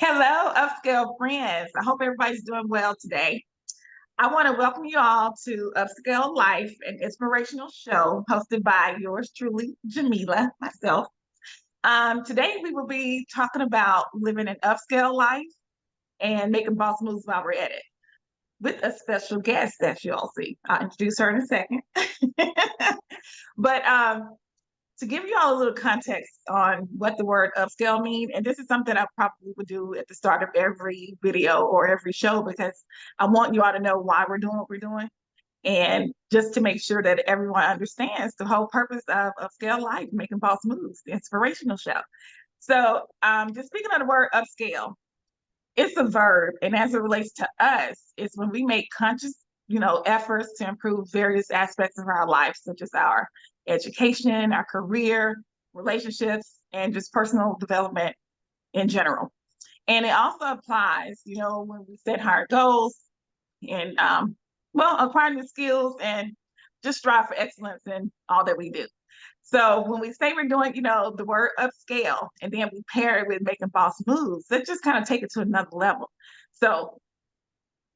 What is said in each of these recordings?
Hello, Upscale friends. I hope everybody's doing well today. I want to welcome you all to Upscale Life, an inspirational show hosted by yours truly, Jamila, myself. Today, we will be talking about living an upscale life and making boss moves while we're at it with a special guest that you'll see. I'll introduce her in a second. But to give you all a little context on what the word upscale means, and this is something I probably would do at the start of every video or every show because I want you all to know why we're doing what we're doing. And just to make sure that everyone understands the whole purpose of Upscale Life, making boss moves, the inspirational show. So just speaking of the word upscale, it's a verb. And as it relates to us, it's when we make conscious efforts to improve various aspects of our life, such as our education, our career, relationships, and just personal development in general. And it also applies, when we set higher goals and, acquiring the skills and just strive for excellence in all that we do. So when we say we're doing, the word upscale, and then we pair it with making boss moves, that just kind of take it to another level. So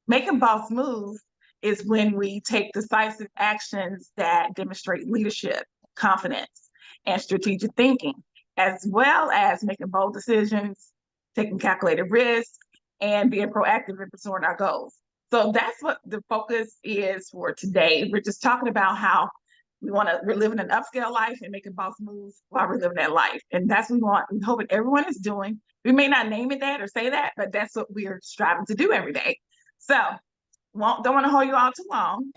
making boss moves is when we take decisive actions that demonstrate leadership, confidence, and strategic thinking, as well as making bold decisions, taking calculated risks, and being proactive in pursuing our goals. So that's what the focus is for today. We're just talking about how we're living an upscale life and making boss moves while we're living that life. And that's what we're hoping everyone is doing. We may not name it that or say that, but that's what we're striving to do every day. So don't want to hold you all too long.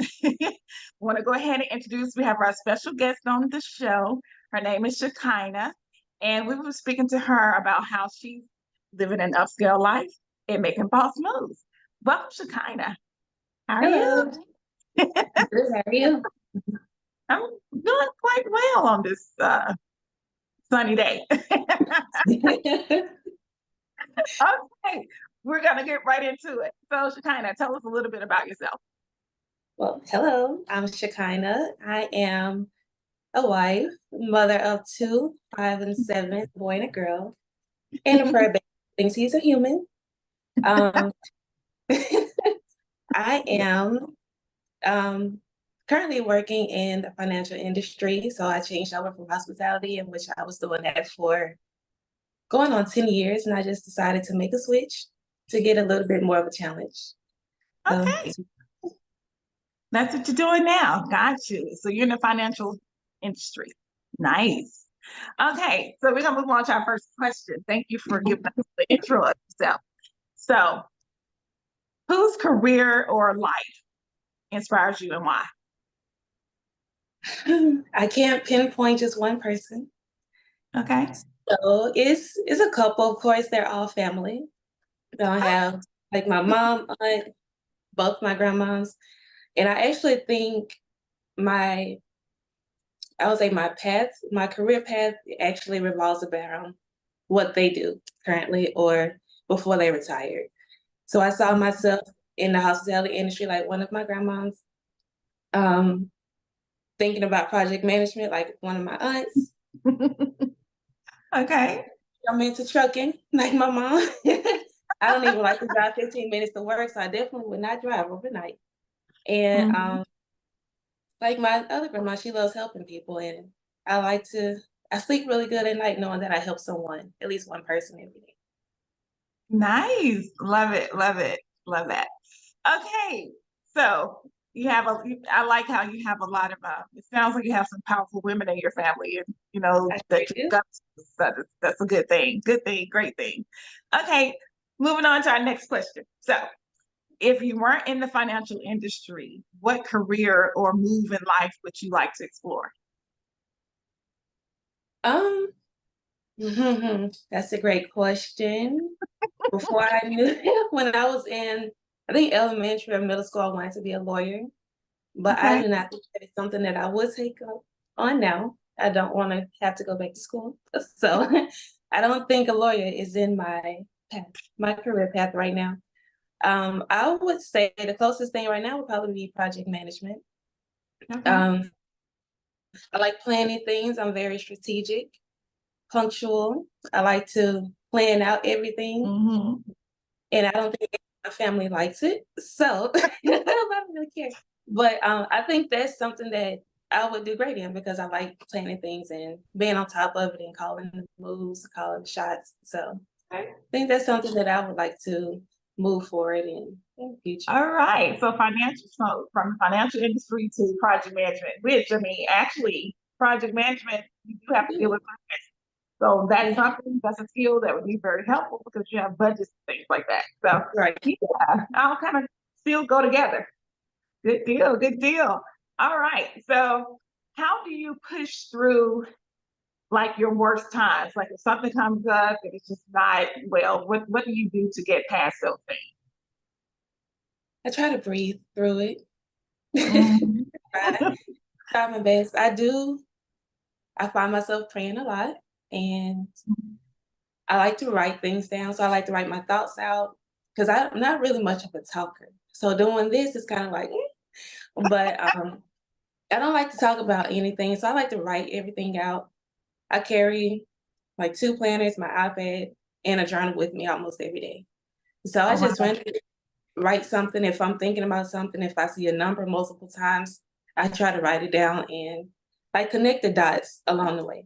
Want to go ahead and introduce, we have our special guest on the show. Her name is Shekinah, and we were speaking to her about how she's living an upscale life and making boss moves. Welcome, Shekinah. How are Hello. you? Good, how are you? I'm doing quite well on this sunny day. Okay, we're going to get right into it. So, Shekinah, tell us a little bit about yourself. Well, hello, I'm Shekinah. I am a wife, mother of 2, 5 and 7, a boy and a girl, and a fur baby thinks he's a human. I am currently working in the financial industry, so I changed over from hospitality, in which I was doing that for going on 10 years, and I just decided to make a switch to get a little bit more of a challenge. Okay. That's what you're doing now. Got you. So you're in the financial industry. Nice. Okay, so we're gonna move on to our first question. Thank you for giving us the intro of yourself. So, whose career or life inspires you and why? I can't pinpoint just one person. Okay. So it's a couple. Of course, they're all family. So I have like my mom, aunt, both my grandmas, and I actually think I would say my career path actually revolves around what they do currently or before they retired. So I saw myself in the hospitality industry, like one of my grandmas, thinking about project management, like one of my aunts. Okay. I'm into trucking, like my mom. I don't even like to drive 15 minutes to work, so I definitely would not drive overnight. And like my other grandma, she loves helping people, and I sleep really good at night knowing that I help someone, at least one person every day. Nice. Love it. Love it. Love that. Okay. So I like how you have a lot of, it sounds like you have some powerful women in your family and, that you've got, that's a good thing. Good thing. Great thing. Okay. Moving on to our next question. So if you weren't in the financial industry, what career or move in life would you like to explore? That's a great question. Before I knew, when I was in, I think elementary or middle school, I wanted to be a lawyer, but I Okay. do not think that it's something that I would take on now. I don't want to have to go back to school. So I don't think a lawyer is in my career path right now. I would say the closest thing right now would probably be project management. Okay. I like planning things. I'm very strategic, punctual. I like to plan out everything. Mm-hmm. And I don't think my family likes it. So I don't really care. But I think that's something that I would do great in because I like planning things and being on top of it and calling the moves, calling the shots. So I think that's something that I would like to move forward in the future. All right. So from financial industry to project management, which I mean, actually, project management, you do have to deal with finance. So that's something that's a skill that would be very helpful because you have budgets and things like that. So Right. yeah, I'll kind of still go together. Good deal, good deal. All right. So how do you push through like your worst times? Like if something comes up and it's just not well, what do you do to get past those things? I try to breathe through it. Mhm. Try my best. I find myself praying a lot and I like to write things down. So I like to write my thoughts out because I'm not really much of a talker. So doing this is kind of like, but I don't like to talk about anything. So I like to write everything out. I carry like 2 planners, my iPad, and a journal with me almost every day. So I Oh, just wow. randomly write something. If I'm thinking about something, if I see a number multiple times, I try to write it down and like connect the dots along the way.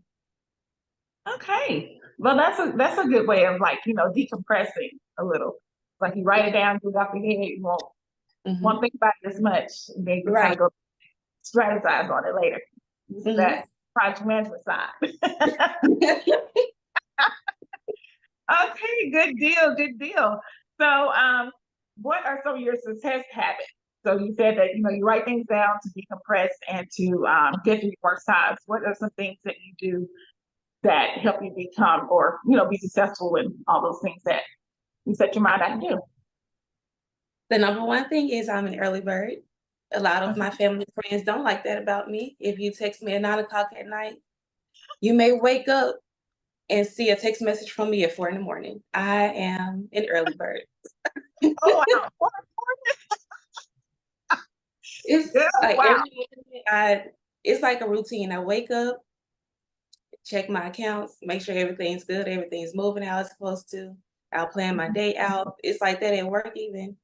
Okay. Well, that's a good way of like, decompressing a little. Like you write it down, get it off your head, you won't Mhm. think about it as much, and then you kind Right. of go strategize on it later. This is Mhm. that project management side. Okay, good deal, good deal. So, what are some of your success habits? So you said that you write things down to decompress and to get through your worst times. What are some things that you do that help you become or be successful in all those things that you set your mind out to do? The number one thing is I'm an early bird. A lot of my Okay. family friends don't like that about me. If you text me at 9 o'clock at night, you may wake up and see a text message from me at 4 in the morning. I am an early bird. Oh wow. It's Yeah, like wow. every morning it's like a routine. I wake up, check my accounts, make sure everything's good, everything's moving how it's supposed to. I'll plan my day out. It's like that at work even.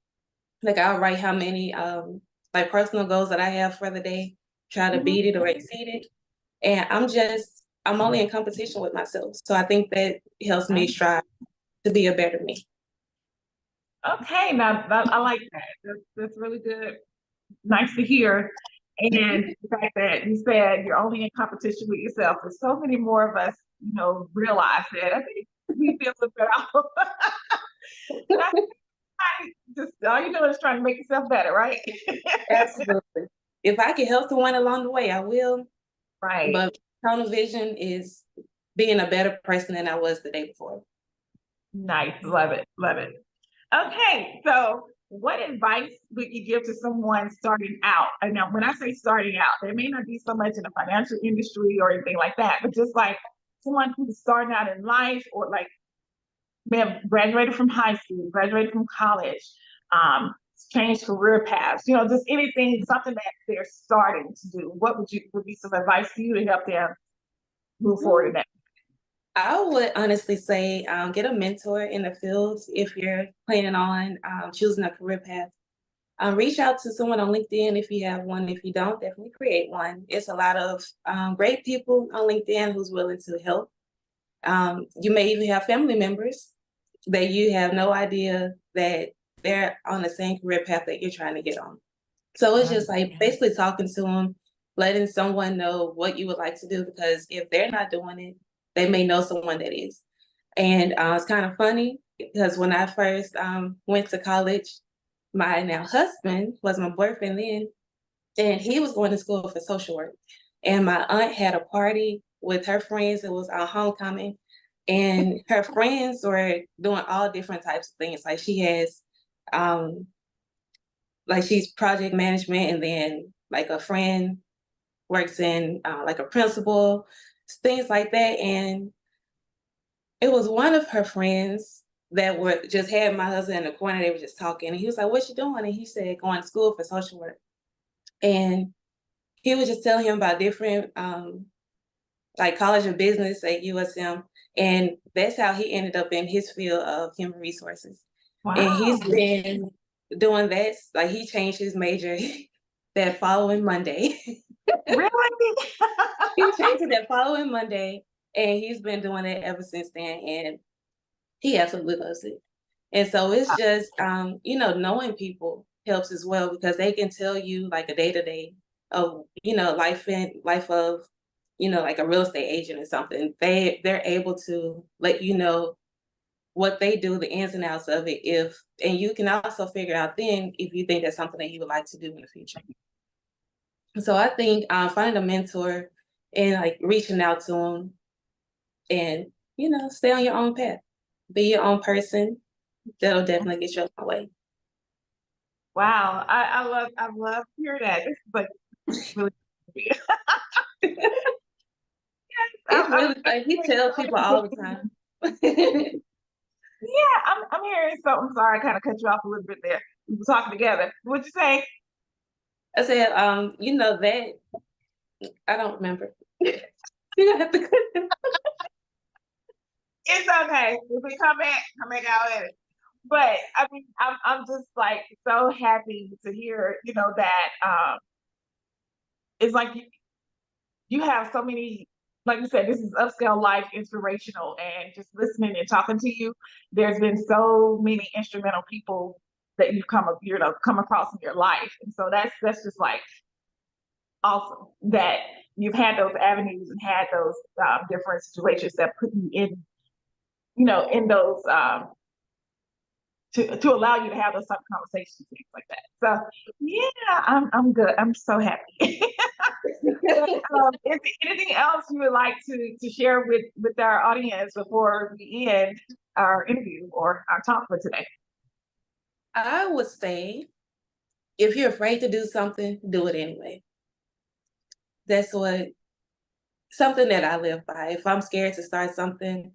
Like I'll write how many like personal goals that I have for the day, try to Mhm. beat it or exceed it. And I'm only in competition with myself. So I think that helps me Okay. strive to be a better me. Okay, now I like that. That's really good. Nice to hear. And the fact that you said you're only in competition with yourself, there's so many more of us, realize that. I think we feel a bit off. That's right. Just all you do is trying to make yourself better, right? Absolutely. If I can help someone along the way, I will. Right. But tunnel vision is being a better person than I was the day before. Nice. Love it. Love it. Okay. So what advice would you give to someone starting out? And now when I say starting out, they may not be so much in the financial industry or anything like that, but just like someone who's starting out in life or like may have graduated from high school, graduated from college, changed career paths, just anything, something that they're starting to do. What would be some advice to you to help them move forward in that? I would honestly say get a mentor in the field if you're planning on choosing a career path. Reach out to someone on LinkedIn if you have one. If you don't, definitely create one. It's a lot of great people on LinkedIn who's willing to help. You may even have family members that you have no idea that they're on the same career path that you're trying to get on. So it's just like basically talking to them, letting someone know what you would like to do because if they're not doing it, they may know someone that is. And it's kind of funny because when I first went to college, my now husband was my boyfriend then, and he was going to school for social work. And my aunt had a party with her friends. It was our homecoming. And her friends were doing all different types of things. Like she has um like she's project management and then like a friend works in like a principal, things like that. And it was one of her friends that were just had my husband in the corner. They were just talking. And he was like, "What you doing?" And he said, "Going to school for social work." And he was just telling him about different like College of Business at USM. And that's how he ended up in his field of human resources. And he's Wow. been doing that, like he changed his major that following Monday. Really? He changed it that following Monday, and he's been doing it ever since then. And he absolutely loves it. And so it's just, knowing people helps as well, because they can tell you like a day to day of, life of, like a real estate agent or something. They're able to let you know what they do, the ins and outs of it. And you can also figure out then if you think that's something that you would like to do in the future. So I think finding a mentor and like reaching out to them, and stay on your own path, be your own person. That'll definitely get you on my way. Wow. I love to hear that. This is like really yes, It's really like he tells people all the time. yeah, I'm hearing something. Sorry, I kind of cut you off a little bit there. We were talking together. What'd you say? I said, that I don't remember. You have to. It's okay. If we come back out at it. But I mean, I'm just like so happy to hear, that it's like you have so many, like you said, this is upscale life inspirational, and just listening and talking to you, there's been so many instrumental people that you've come across in your life. And so that's just like awesome that you've had those avenues and had those different situations that put you in those to allow you to have those type of conversations, things like that. So yeah, I'm good. I'm so happy. But, is there anything else you would like to share with our audience before we end our interview or our talk for today? I would say, if you're afraid to do something, do it anyway. That's something that I live by. If I'm scared to start something,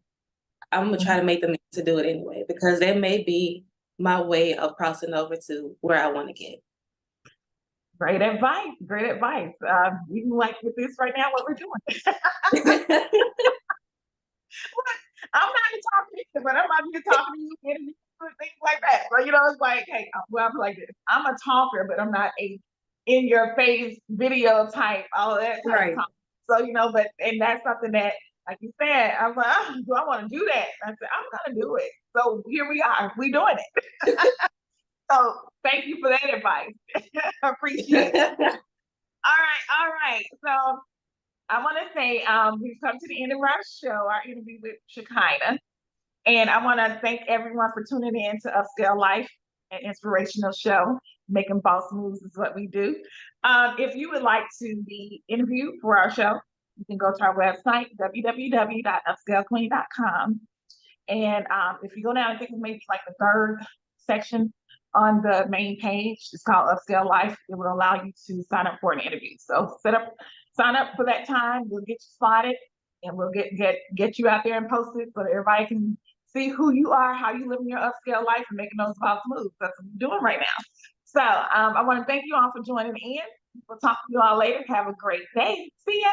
I'm gonna try to make the man to do it anyway, because that may be my way of crossing over to where I want to get. Great advice. Great advice. Even like with this right now, what we're doing. I'm not a talker, but I'm about to talk to you and things like that. So it's like, hey, I'm like this. I'm a talker, but I'm not a in your face video type, all of that type of Right. talk. So and that's something that, like you said, I was like, oh, do I want to do that? I said, I'm gonna do it. So here we are. We doing it. So thank you for that advice. I appreciate it. All right. So I want to say we've come to the end of our show, our interview with Shekinah. And I want to thank everyone for tuning in to Upscale Life, an inspirational show. Making boss moves is what we do. If you would like to be interviewed for our show, you can go to our website, www.upscalequeen.com. And if you go down, I think maybe like the third section on the main page, it's called Upscale Life. It will allow you to sign up for an interview. So sign up for that time. We'll get you slotted, and we'll get you out there and post it so that everybody can see who you are, how you live in your upscale life, and making those boss moves. That's what we're doing right now. So I want to thank you all for joining in. We'll talk to you all later. Have a great day. See ya.